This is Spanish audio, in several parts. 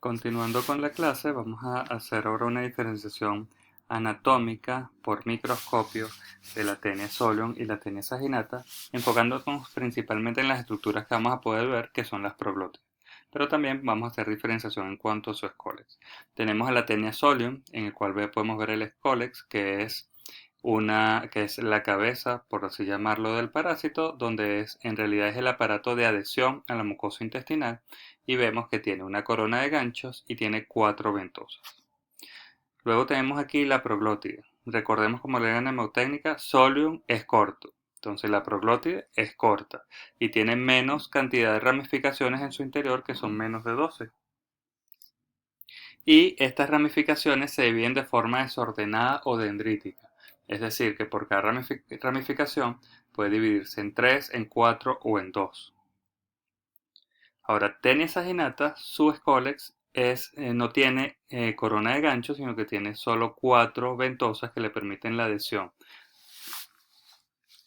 Continuando con la clase, vamos a hacer ahora una diferenciación anatómica por microscopio de la Taenia solium y la Taenia saginata, enfocándonos principalmente en las estructuras que vamos a poder ver, que son las proglótidas. Pero también vamos a hacer diferenciación en cuanto a su escólex. Tenemos a la Taenia solium, en el cual podemos ver el escólex, que es la cabeza, por así llamarlo, del parásito, donde en realidad es el aparato de adhesión a la mucosa intestinal, y vemos que tiene una corona de ganchos y tiene 4 ventosas. Luego tenemos aquí la proglótide. Recordemos, como le digo mnemotécnica, solium es corto. Entonces la proglótide es corta y tiene menos cantidad de ramificaciones en su interior, que son menos de 12. Y estas ramificaciones se dividen de forma desordenada o dendrítica. Es decir, que por cada ramificación puede dividirse en 3, en 4 o en 2. Ahora, Taenia saginata, su escólex no tiene corona de gancho, sino que tiene solo 4 ventosas que le permiten la adhesión.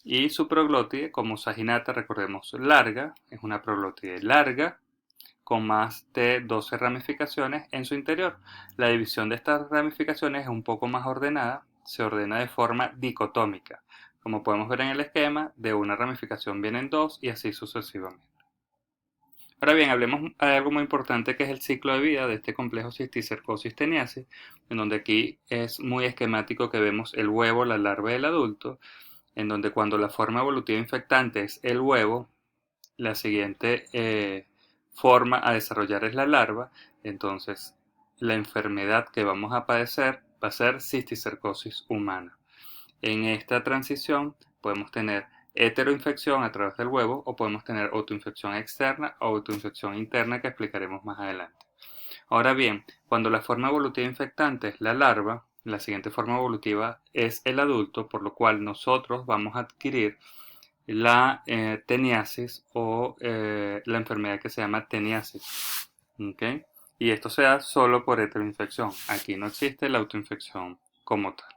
Y su proglótide, como saginata, recordemos, larga, es una proglótide larga, con más de 12 ramificaciones en su interior. La división de estas ramificaciones es un poco más ordenada, se ordena de forma dicotómica. Como podemos ver en el esquema, de una ramificación vienen 2 y así sucesivamente. Ahora bien, hablemos de algo muy importante, que es el ciclo de vida de este complejo cisticercosis teniasis, en donde aquí es muy esquemático que vemos el huevo, la larva del adulto, en donde cuando la forma evolutiva infectante es el huevo, la siguiente forma a desarrollar es la larva. Entonces la enfermedad que vamos a padecer va a ser cisticercosis humana. En esta transición podemos tener heteroinfección a través del huevo, o podemos tener autoinfección externa o autoinfección interna, que explicaremos más adelante. Ahora bien, cuando la forma evolutiva infectante es la larva, la siguiente forma evolutiva es el adulto, por lo cual nosotros vamos a adquirir la teniasis o la enfermedad que se llama teniasis. ¿Okay? Y esto se da solo por heteroinfección. Aquí no existe la autoinfección como tal.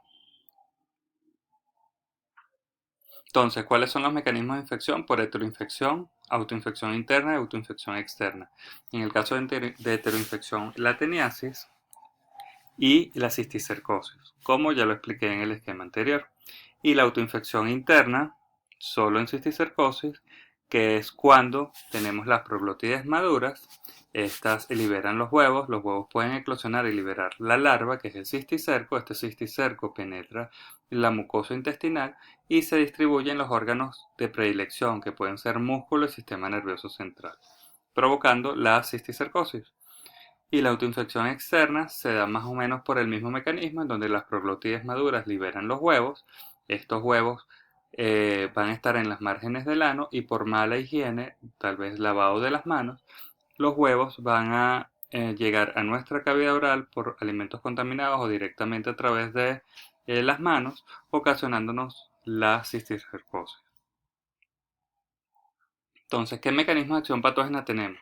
Entonces, ¿cuáles son los mecanismos de infección? Por heteroinfección, autoinfección interna y autoinfección externa. En el caso de heteroinfección, la teniasis y la cisticercosis, como ya lo expliqué en el esquema anterior. Y la autoinfección interna, solo en cisticercosis, que es cuando tenemos las proglótides maduras. Estas liberan los huevos pueden eclosionar y liberar la larva, que es el cisticerco. Este cisticerco penetra la mucosa intestinal y se distribuye en los órganos de predilección, que pueden ser músculo y sistema nervioso central, provocando la cisticercosis. Y la autoinfección externa se da más o menos por el mismo mecanismo, en donde las proglótides maduras liberan los huevos. Estos huevos van a estar en las márgenes del ano, y por mala higiene, tal vez lavado de las manos, los huevos van a llegar a nuestra cavidad oral por alimentos contaminados o directamente a través de las manos, ocasionándonos la cisticercosis. Entonces, ¿qué mecanismos de acción patógena tenemos?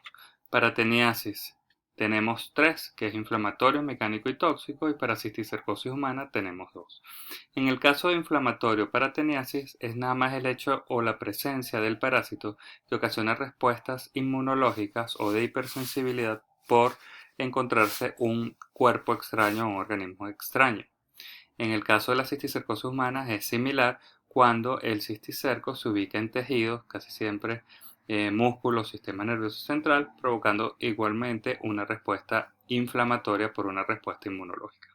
Para teniasis tenemos 3, que es inflamatorio, mecánico y tóxico, y para cisticercosis humana tenemos 2. En el caso de inflamatorio para teniasis, es nada más el hecho o la presencia del parásito que ocasiona respuestas inmunológicas o de hipersensibilidad por encontrarse un cuerpo extraño o un organismo extraño. En el caso de la cisticercosis humana es similar, cuando el cisticerco se ubica en tejidos, casi siempre músculo, sistema nervioso central, provocando igualmente una respuesta inflamatoria por una respuesta inmunológica.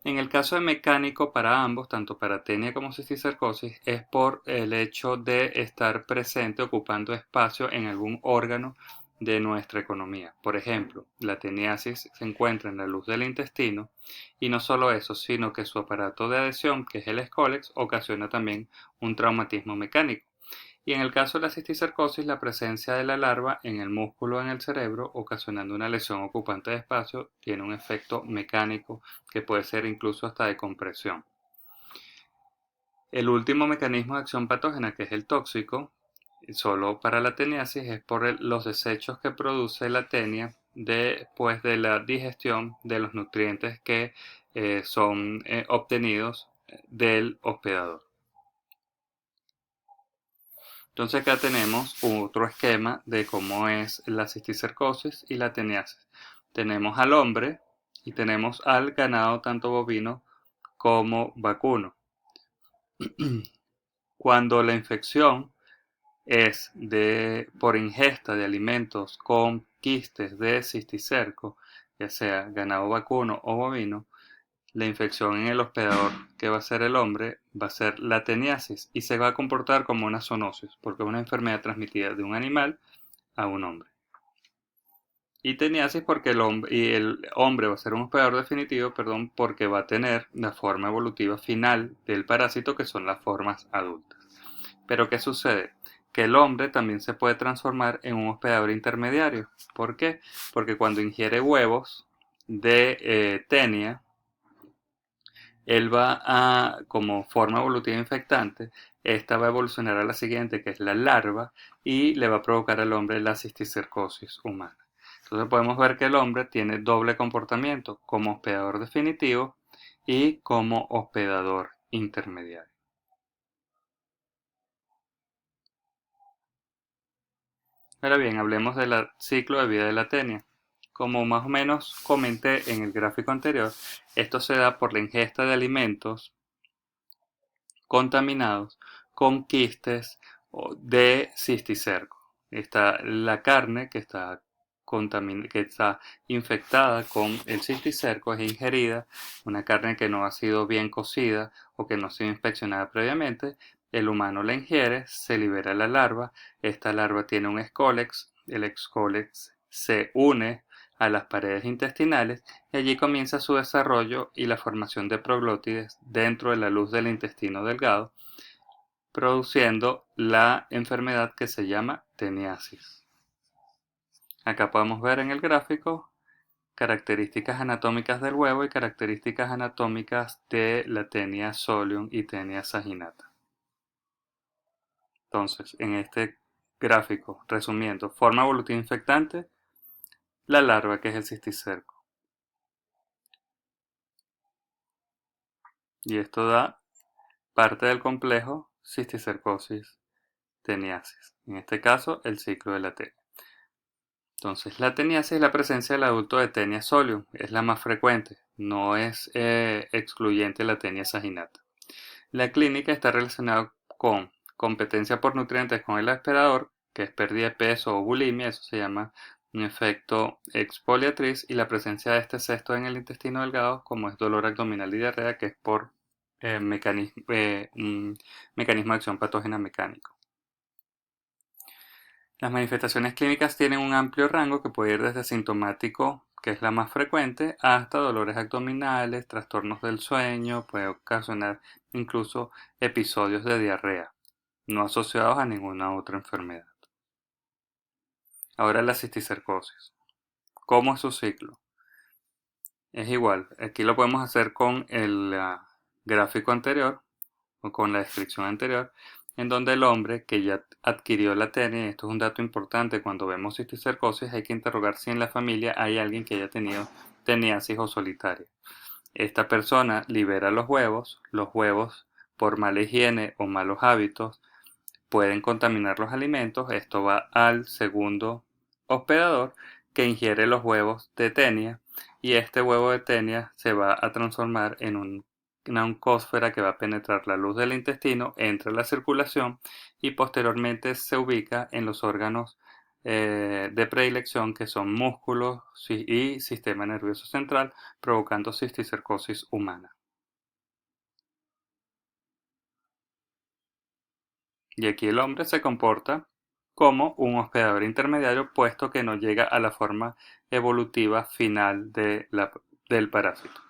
En el caso de mecánico para ambos, tanto para tenia como cisticercosis, es por el hecho de estar presente ocupando espacio en algún órgano de nuestra economía. Por ejemplo, la teniasis se encuentra en la luz del intestino, y no solo eso, sino que su aparato de adhesión, que es el escólex, ocasiona también un traumatismo mecánico. Y en el caso de la cisticercosis, la presencia de la larva en el músculo o en el cerebro, ocasionando una lesión ocupante de espacio, tiene un efecto mecánico que puede ser incluso hasta de compresión. El último mecanismo de acción patógena, que es el tóxico, solo para la teniasis, es por los desechos que produce la tenia después de la digestión de los nutrientes que son obtenidos del hospedador. Entonces acá tenemos otro esquema de cómo es la cisticercosis y la teniasis. tenemos al hombre y tenemos al ganado tanto bovino como vacuno. Cuando la infección es por ingesta de alimentos con quistes de cisticerco, ya sea ganado vacuno o bovino, la infección en el hospedador, que va a ser el hombre, va a ser la teniasis y se va a comportar como una zoonosis, porque es una enfermedad transmitida de un animal a un hombre. Y teniasis porque el hombre va a ser un hospedador definitivo, porque va a tener la forma evolutiva final del parásito, que son las formas adultas. Pero ¿qué sucede? Que el hombre también se puede transformar en un hospedador intermediario. ¿Por qué? Porque cuando ingiere huevos de tenia, él va a, como forma evolutiva infectante, esta va a evolucionar a la siguiente, que es la larva, y le va a provocar al hombre la cisticercosis humana. Entonces podemos ver que el hombre tiene doble comportamiento, como hospedador definitivo y como hospedador intermediario. Ahora bien, hablemos del ciclo de vida de la tenia. Como más o menos comenté en el gráfico anterior, esto se da por la ingesta de alimentos contaminados con quistes de cisticerco. Está la carne que está infectada con el cisticerco, es ingerida, una carne que no ha sido bien cocida o que no ha sido inspeccionada previamente. El humano la ingiere, se libera la larva. Esta larva tiene un escólex, el escólex se une a las paredes intestinales y allí comienza su desarrollo y la formación de proglótides dentro de la luz del intestino delgado, produciendo la enfermedad que se llama teniasis. Acá podemos ver en el gráfico características anatómicas del huevo y características anatómicas de la tenia solium y tenia saginata. Entonces, en este gráfico, resumiendo, forma evolutiva infectante, la larva, que es el cisticerco. Y esto da parte del complejo cisticercosis teniasis. En este caso, el ciclo de la tenia. Entonces, la teniasis es la presencia del adulto de tenia solium. Es la más frecuente. No es excluyente la tenia saginata. La clínica está relacionada con competencia por nutrientes con el aspirador, que es pérdida de peso o bulimia. Eso se llama un efecto exfoliatriz. Y la presencia de este cesto en el intestino delgado, como es dolor abdominal y diarrea, que es por un mecanismo de acción patógena mecánico. Las manifestaciones clínicas tienen un amplio rango que puede ir desde sintomático, que es la más frecuente, hasta dolores abdominales, trastornos del sueño, puede ocasionar incluso episodios de diarrea, no asociados a ninguna otra enfermedad. Ahora la cisticercosis. ¿Cómo es su ciclo? Es igual, aquí lo podemos hacer con el gráfico anterior o con la descripción anterior, en donde el hombre que ya adquirió la tenia, y esto es un dato importante, cuando vemos cisticercosis hay que interrogar si en la familia hay alguien que haya tenido teniasis o solitaria. Esta persona libera los huevos por mala higiene o malos hábitos pueden contaminar los alimentos, esto va al segundo hospedador que ingiere los huevos de tenia y este huevo de tenia se va a transformar en una oncósfera que va a penetrar la luz del intestino, entra a la circulación y posteriormente se ubica en los órganos de predilección que son músculos y sistema nervioso central, provocando cisticercosis humana. Y aquí el hombre se comporta como un hospedador intermediario, puesto que no llega a la forma evolutiva final del parásito.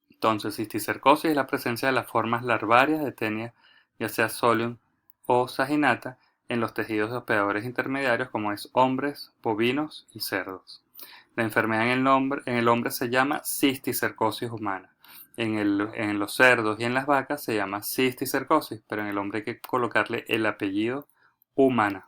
Entonces, cisticercosis es la presencia de las formas larvarias de tenia, ya sea solium o saginata, en los tejidos de hospedadores intermediarios como es hombres, bovinos y cerdos. La enfermedad en el hombre se llama cisticercosis humana. En los cerdos y en las vacas se llama cisticercosis, pero en el hombre hay que colocarle el apellido humana.